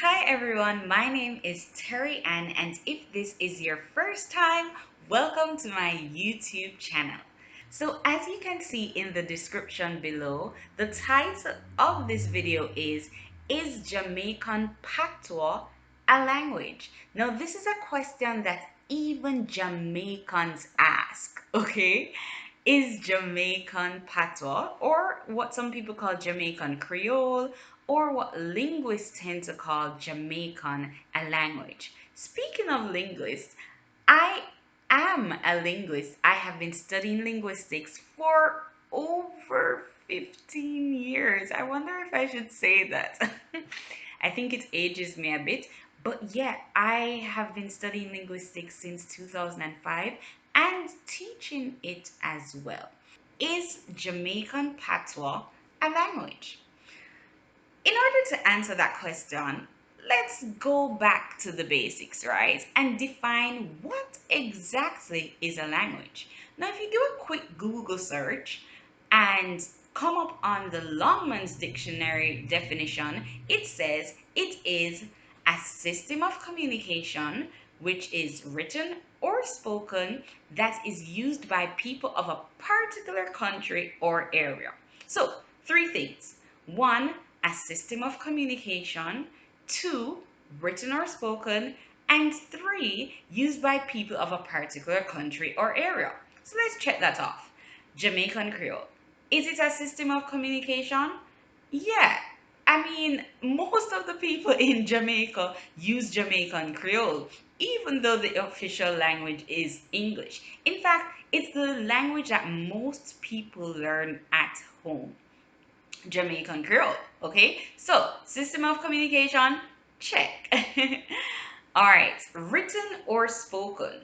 Hi everyone, my name is Terri-Ann, and if this is your first time, welcome to my YouTube channel. So as you can see in the description below, the title of this video is Jamaican Patois a language? Now this is a question that even Jamaicans ask, okay? Is Jamaican Patois, or what some people call Jamaican Creole, or what linguists tend to call Jamaican a language? Speaking of linguists, I am a linguist. I have been studying linguistics for over 15 years. I wonder if I should say that. I think it ages me a bit, but yeah, I have been studying linguistics since 2005 and teaching it as well. Is Jamaican Patois a language? In order to answer that question, let's go back to the basics, right? And define what exactly is a language. Now, if you do a quick Google search and come up on the Longman's Dictionary definition, it says it is a system of communication which is written or spoken that is used by people of a particular country or area. So, three things. One, a system of communication. Two, written or spoken. And three, used by people of a particular country or area. So let's check that off. Jamaican Creole. Is it a system of communication? Yeah. I mean, most of the people in Jamaica use Jamaican Creole, even though the official language is English. In fact, it's the language that most people learn at home. Jamaican Creole. Okay, so system of communication, check. All right, written or spoken.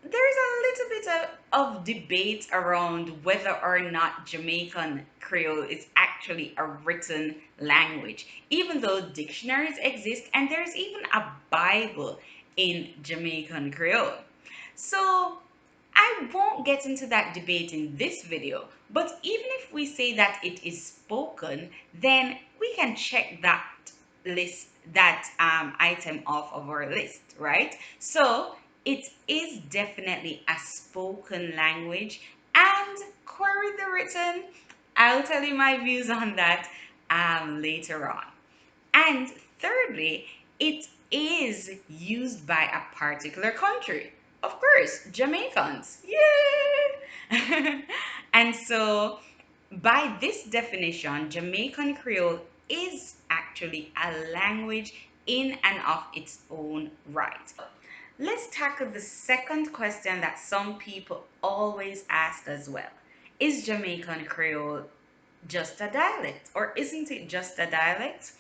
There's a little bit of debate around whether or not Jamaican Creole is actually a written language, even though dictionaries exist and there's even a Bible in Jamaican Creole. So I won't get into that debate in this video, but even if we say that it is spoken, then we can check that item off of our list, right? So it is definitely a spoken language, and query the written. I'll tell you my views on that later on. And thirdly, it is used by a particular country. Of course, Jamaicans. Yeah. And so, by this definition, Jamaican Creole is actually a language in and of its own right. Let's tackle the second question that some people always ask as well. Is Jamaican Creole just a dialect, or isn't it just a dialect?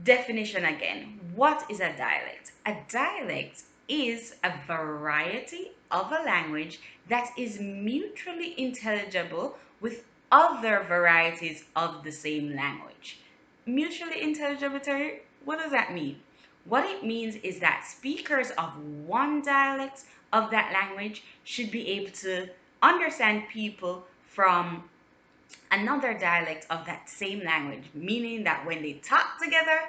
Definition again. What is a dialect? A dialect is a variety of a language that is mutually intelligible with other varieties of the same language. Mutually intelligible, Terry? What does that mean? What it means is that speakers of one dialect of that language should be able to understand people from another dialect of that same language, meaning that when they talk together,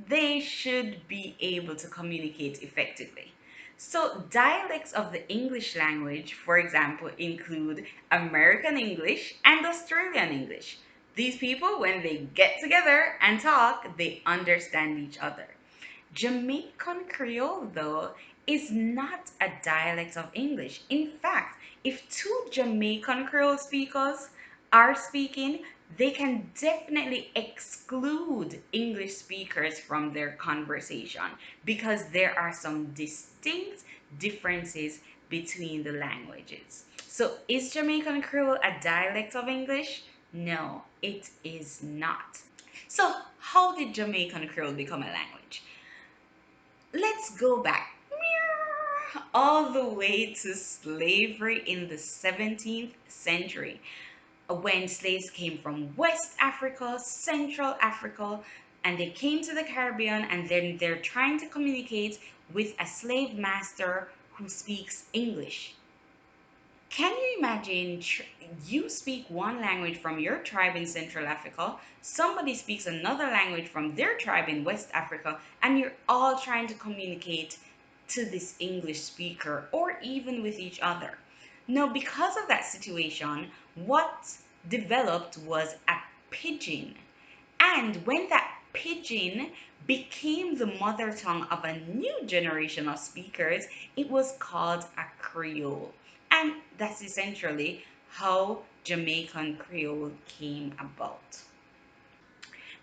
they should be able to communicate effectively. So, dialects of the English language, for example, include American English and Australian English. These people, when they get together and talk, they understand each other. Jamaican Creole, though, is not a dialect of English. In fact, if two Jamaican Creole speakers are speaking, they can definitely exclude English speakers from their conversation because there are some distinct differences between the languages. So, is Jamaican Creole a dialect of English? No, it is not. So, how did Jamaican Creole become a language? Let's go back all the way to slavery in the 17th century when slaves came from West Africa, Central Africa, and they came to the Caribbean, and then they're trying to communicate with a slave master who speaks English. Can you imagine you speak one language from your tribe in Central Africa, somebody speaks another language from their tribe in West Africa, and you're all trying to communicate to this English speaker or even with each other? Now, because of that situation, what developed was a pidgin. And when that pidgin became the mother tongue of a new generation of speakers, it was called a Creole. And that's essentially how Jamaican Creole came about.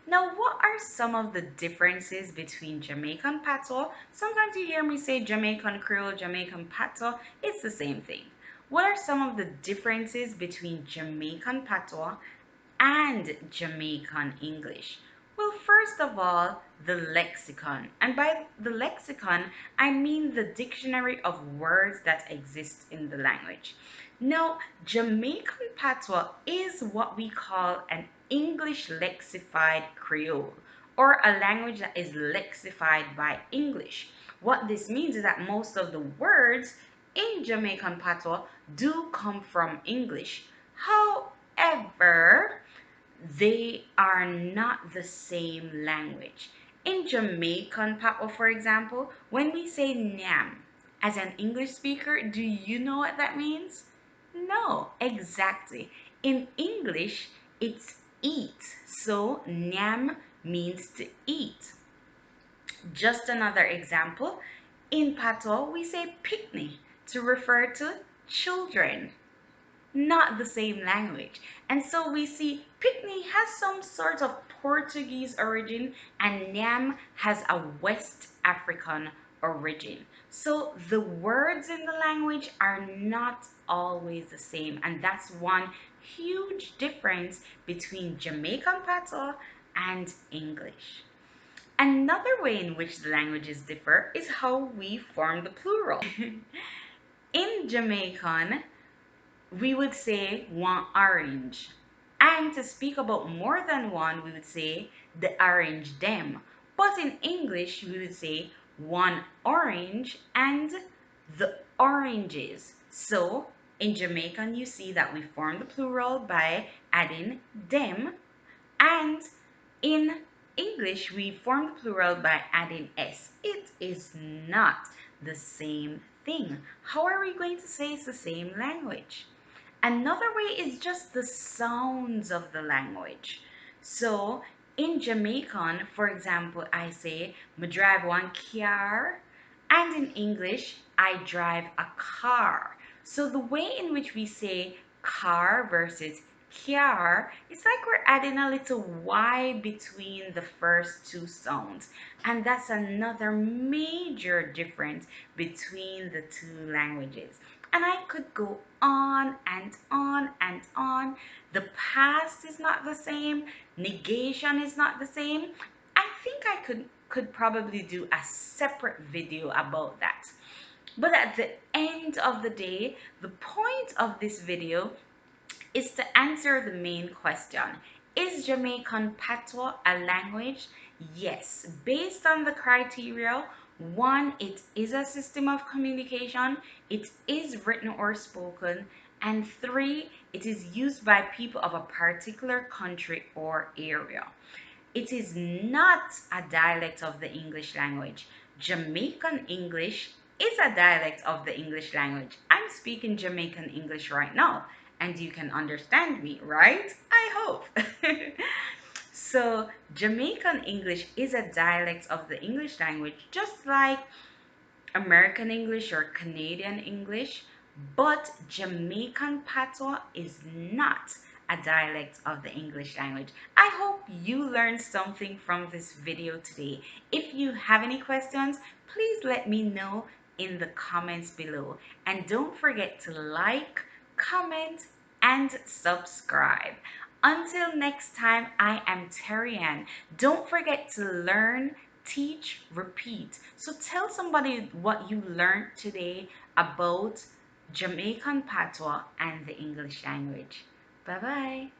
Now, what are some of the differences between Jamaican Patois? Sometimes you hear me say Jamaican Creole, Jamaican Patois. It's the same thing. What are some of the differences between Jamaican Patois and Jamaican English? Well, first of all, the lexicon. And by the lexicon, I mean the dictionary of words that exist in the language. Now, Jamaican Patois is what we call an English lexified Creole, or a language that is lexified by English. What this means is that most of the words in Jamaican Patois do come from English. However, they are not the same language. In Jamaican Patois, for example, when we say nyam, as an English speaker, do you know what that means? No, exactly. In English, it's eat. So nyam means to eat. Just another example, in Patois, we say picnic to refer to children, not the same language. And so we see picnic has some sort of Portuguese origin and Nyam has a West African origin. So the words in the language are not always the same. And that's one huge difference between Jamaican Patois and English. Another way in which the languages differ is how we form the plural. In Jamaican, we would say one orange. And to speak about more than one, we would say the orange them. But in English, we would say one orange and the oranges. So in Jamaican, you see that we form the plural by adding them, and in English, we form the plural by adding s. It is not the same thing. How are we going to say it's the same language? Another way is just the sounds of the language. So in Jamaican, for example, I say, "Me drive one car," and in English, "I drive a car." So the way in which we say car versus car, it's like we're adding a little y between the first two sounds. And that's another major difference between the two languages. And I could go on and on and on. The past is not the same. Negation is not the same. I think I could probably do a separate video about that. But at the end of the day, the point of this video is to answer the main question. Is Jamaican Patois a language? Yes. Based on the criteria, one, it is a system of communication, it is written or spoken, and three, it is used by people of a particular country or area. It is not a dialect of the English language. Jamaican English is a dialect of the English language. I'm speaking Jamaican English right now, and you can understand me, right? I hope. So, Jamaican English is a dialect of the English language, just like American English or Canadian English, but Jamaican Patois is not a dialect of the English language. I hope you learned something from this video today. If you have any questions, please let me know in the comments below. And don't forget to like, comment, and subscribe. Until next time, I am Terri-Ann. Don't forget to learn, teach, repeat. So tell somebody what you learned today about Jamaican Patois and the English language. Bye bye.